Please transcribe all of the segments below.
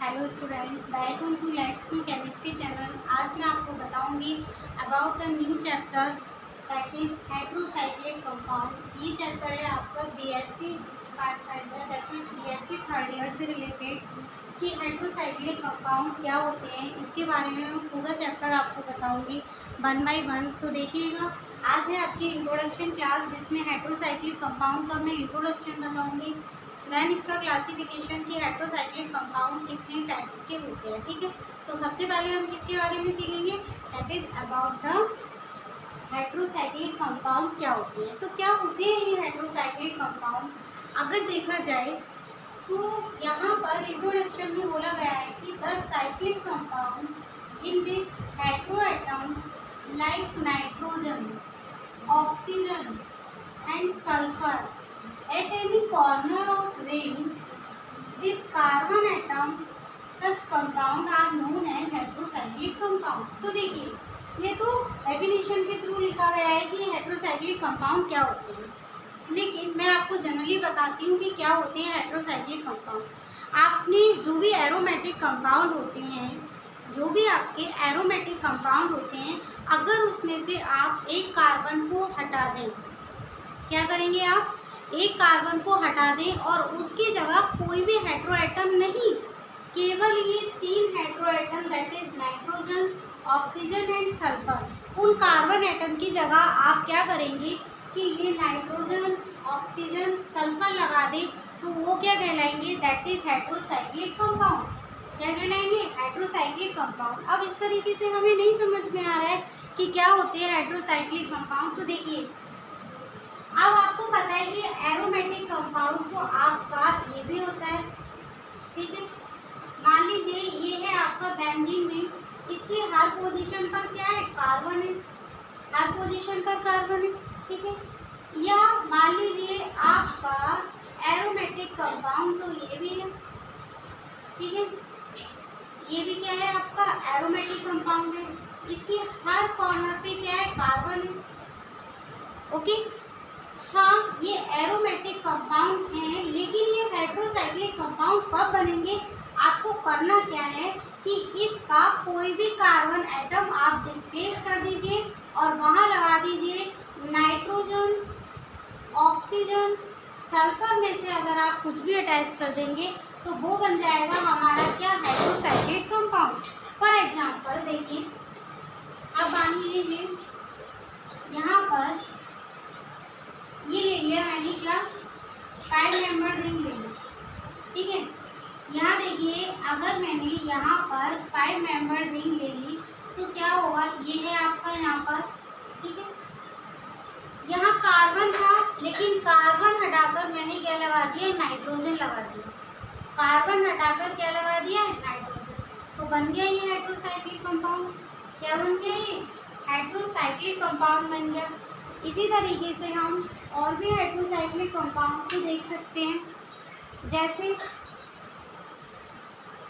Hello student, welcome to let's new chemistry channel. आज मैं आपको बताऊंगी about the new chapter that is heterocyclic compound. ये chapter है आपका BSc part that is BSc third year से रिलेटेड कि हेट्रोसाइक्लिक कंपाउंड क्या होते हैं, इसके बारे में मैं पूरा चैप्टर आपको बताऊंगी वन बाय वन। तो देखिएगा, आज है आपकी इंट्रोडक्शन क्लास जिसमें हेट्रोसाइक्लिक कंपाउंड का मैं इंट्रोडक्शन बताऊंगी। देन इसका क्लासिफिकेशन कि हेट्रोसाइक्लिक कंपाउंड कितने टाइप्स के होते हैं। ठीक है, तो सबसे पहले हम किसके बारे में सीखेंगे, that is about the heterocyclic compound क्या होते हैं। तो क्या होते हैं ये हेट्रोसाइक्लिक कंपाउंड, अगर देखा जाए तो यहाँ पर इंट्रोडक्शन में बोला गया है कि the cyclic compound in which hetero atom like nitrogen, oxygen and sulfur at any corner of ring with carbon atom, such compound are known as heterocyclic compound। तो देखिए, ये तो डेफिनेशन के थ्रू लिखा गया है कि हेट्रोसाइक्लिक कंपाउंड क्या होते हैं, लेकिन मैं आपको जनरली बताती हूँ कि क्या होते हैं हेट्रोसाइक्लिक कंपाउंड। आपने जो भी एरोमेटिक कंपाउंड होते हैं, जो भी आपके एरोमेटिक कंपाउंड होते हैं, अगर उसमें से आप एक कार्बन को हटा दें, क्या करेंगे आप, एक कार्बन को हटा दें और उसकी जगह कोई भी हेट्रो एटम नहीं, केवल ये तीन hetero atom that is nitrogen, oxygen and sulphur, उन कार्बन एटम की जगह आप क्या करेंगे कि ये नाइट्रोजन, ऑक्सीजन, सल्फर लगा दें, तो वो क्या कहलाएंगे, दैट इज हेट्रोसाइक्लिक कंपाउंड। क्या कहलाएंगे, हेट्रोसाइक्लिक कंपाउंड। अब इस तरीके से हमें नहीं समझ में आ रहा है कि क्या होते हैं हेट्रोसाइक्लिक कंपाउंड। तो देखिए, अब आपको पता है कि एरोमेटिक कंपाउंड तो आपका ये भी होता है, ठीक है। मान लीजिए ये है आपका बेंजीन में, इसकी हर पोजीशन पर क्या है, कार्बन है, हर पोजीशन पर कार्बन है, ठीक है। या मान लीजिए आपका एरोमेटिक कंपाउंड तो ये भी है, ठीक है, ये भी क्या है आपका एरोमेटिक कंपाउंड है, इसकी हर कॉर्नर पे क्या है, कार्बन है, ओके। हाँ, ये एरोमेटिक कंपाउंड हैं, लेकिन ये हेट्रोसाइक्लिक कंपाउंड कब बनेंगे, आपको करना क्या है कि इसका कोई भी कार्बन एटम आप डिस्प्लेस कर दीजिए और वहाँ लगा दीजिए नाइट्रोजन, ऑक्सीजन, सल्फर में से अगर आप कुछ भी अटैच कर देंगे तो वो बन जाएगा हमारा क्या, हेट्रोसाइक्लिक कंपाउंड। फॉर एग्जाम्पल देखिए, अब मान लीजिए यहाँ पर ये ले लिया मैंने, क्या, 5 मेंबर रिंग ले ली, ठीक है। यहाँ देखिए, अगर मैंने यहाँ पर 5 मेंबर रिंग ले ली तो क्या होगा, ये है आपका यहाँ पर, ठीक है। यहाँ कार्बन था, लेकिन कार्बन हटाकर मैंने क्या लगा दिया, नाइट्रोजन लगा दिया, कार्बन हटाकर क्या लगा दिया, नाइट्रोजन, तो बन गया ये हेट्रोसाइक्लिक कंपाउंड। क्या बन गया, ये हेट्रोसाइक्लिक कंपाउंड बन गया। इसी तरीके से हम और भी हेट्रोसाइक्लिक कंपाउंड को देख सकते हैं, जैसे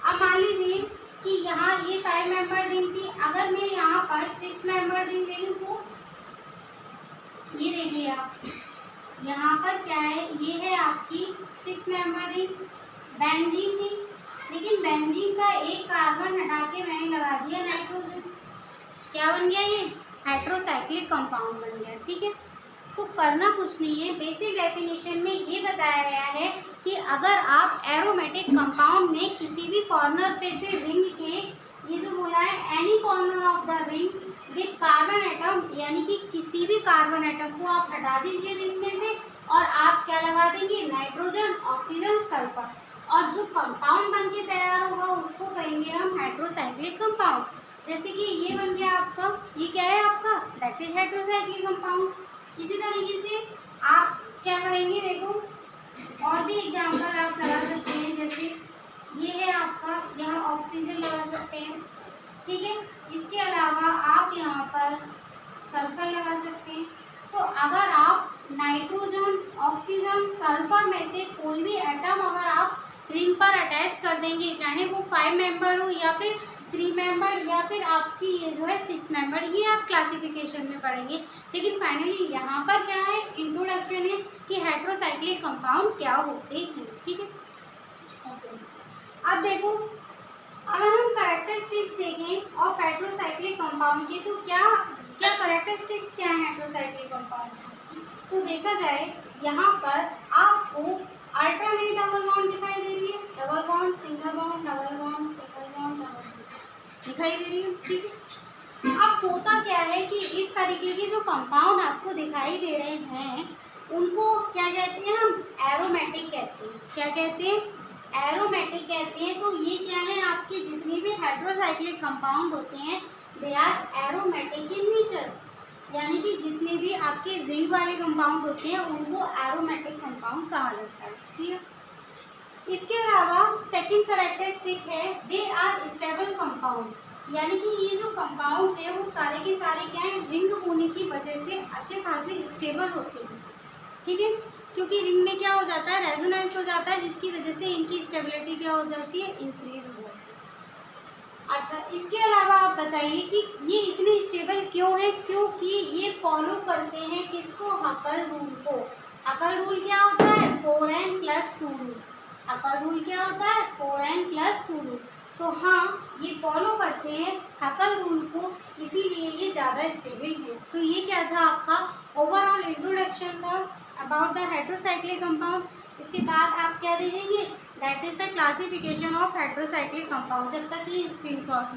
अब मान लीजिए कि यहाँ ये 5 मेंबर रिंग थी, अगर मैं यहाँ पर 6 मेंबर रिंग ले लूँ तो ये देखिए आप, यहाँ पर क्या है, ये है आपकी 6 मेंबर रिंग, बेंजीन थी, लेकिन बेंजीन का एक कार्बन हटा के मैंने लगा दिया नाइट्रोजन, क्या बन गया, ये हेट्रोसाइक्लिक कंपाउंड बन गया, ठीक है। तो करना कुछ नहीं है, बेसिक डेफिनेशन में ये बताया गया है कि अगर आप एरोमेटिक कंपाउंड में किसी भी कॉर्नर पे से रिंग के, ये जो बोला है any corner of the ring with carbon atom, यानी कि किसी भी कार्बन एटम को आप हटा दीजिए रिंग में से और आप क्या लगा देंगे, नाइट्रोजन, ऑक्सीजन, सल्फर, और जो कंपाउंड बन के तैयार होगा उसको कहेंगे हम हेट्रोसाइक्लिक कंपाउंड। जैसे कि ये बन गया आपका, ये क्या है आपका, दैट इज हेट्रोसाइक्लिक कंपाउंड। इसी तरीके से आप क्या करेंगे, देखो और भी एग्जाम्पल आप लगा सकते हैं, जैसे ये है आपका, यहाँ ऑक्सीजन लगा सकते हैं, ठीक है। इसके अलावा आप यहाँ पर सल्फर लगा सकते हैं। तो अगर आप नाइट्रोजन, ऑक्सीजन, सल्फर में से कोई भी एटम अगर आप रिंग पर अटैच कर देंगे, चाहे वो 5 मेंबर हो या फिर 3 मेंबर या फिर आपकी ये जो है 6 मेंबर, ये आप क्लासिफिकेशन में पढ़ेंगे। लेकिन फाइनली यहाँ पर क्या है, इंट्रोडक्शन है कि हेट्रोसाइक्लिक कंपाउंड क्या होते हैं, ठीक है। ओके, अब देखो अगर हम कैरेक्टरिस्टिक्स देखें ऑफ हेट्रोसाइक्लिक कंपाउंड की, तो क्या क्या कैरेक्टरिस्टिक्स क्या है हेट्रोसाइक्लिक कंपाउंड की, तो देखा जाए यहाँ पर आपको अल्टरनेट डबल बॉन्ड दिखाई दे रही है, double bond single bond double bond single bond double bond दिखाई दे रही है। ठीक है, अब होता क्या है कि इस तरीके के जो कंपाउंड आपको दिखाई दे रहे हैं उनको क्या कहते हैं, हम एरोमेटिक कहते हैं। क्या कहते हैं, एरोमेटिक कहते हैं। तो ये क्या है, आपके जितने भी हाइड्रोसाइक्लिक कंपाउंड होते हैं they are aromatic in nature, यानी कि जितने भी आपके रिंग वाले कंपाउंड होते हैं उनको एरोमेटिक कंपाउंड कहा जाता है। ठीक है, इसके अलावा सेकंड कैरेक्टरिस्टिक है दे आर स्टेबल कंपाउंड, यानी कि ये जो कंपाउंड है वो सारे के सारे क्या है, रिंग होने की वजह से अच्छे खासे स्टेबल होते हैं। ठीक है, क्योंकि रिंग में क्या हो जाता है, रेजोनेंस हो जाता है, जिसकी वजह से इनकी स्टेबिलिटी क्या हो जाती है, इंक्रीज हो जाती है। अच्छा, इसके अलावा आप बताइए कि ये इतने स्टेबल क्यों है, क्योंकि ये फॉलो करते हैं किसको, हकल रूल को। हकल रूल क्या होता है, 4n+2 रूल। हकल रूल क्या होता है, 4n+2 रूल। तो हाँ, ये फॉलो करते हैं हकल रूल को, इसीलिए ये ज़्यादा स्टेबल है। तो ये क्या था आपका ओवरऑल इंट्रोडक्शन था अबाउट द हेट्रोसाइक्लिक कंपाउंड। इसके बाद आप क्या देखेंगे, that is the classification of heterocyclic compound. जब तक ये स्क्रीनशॉट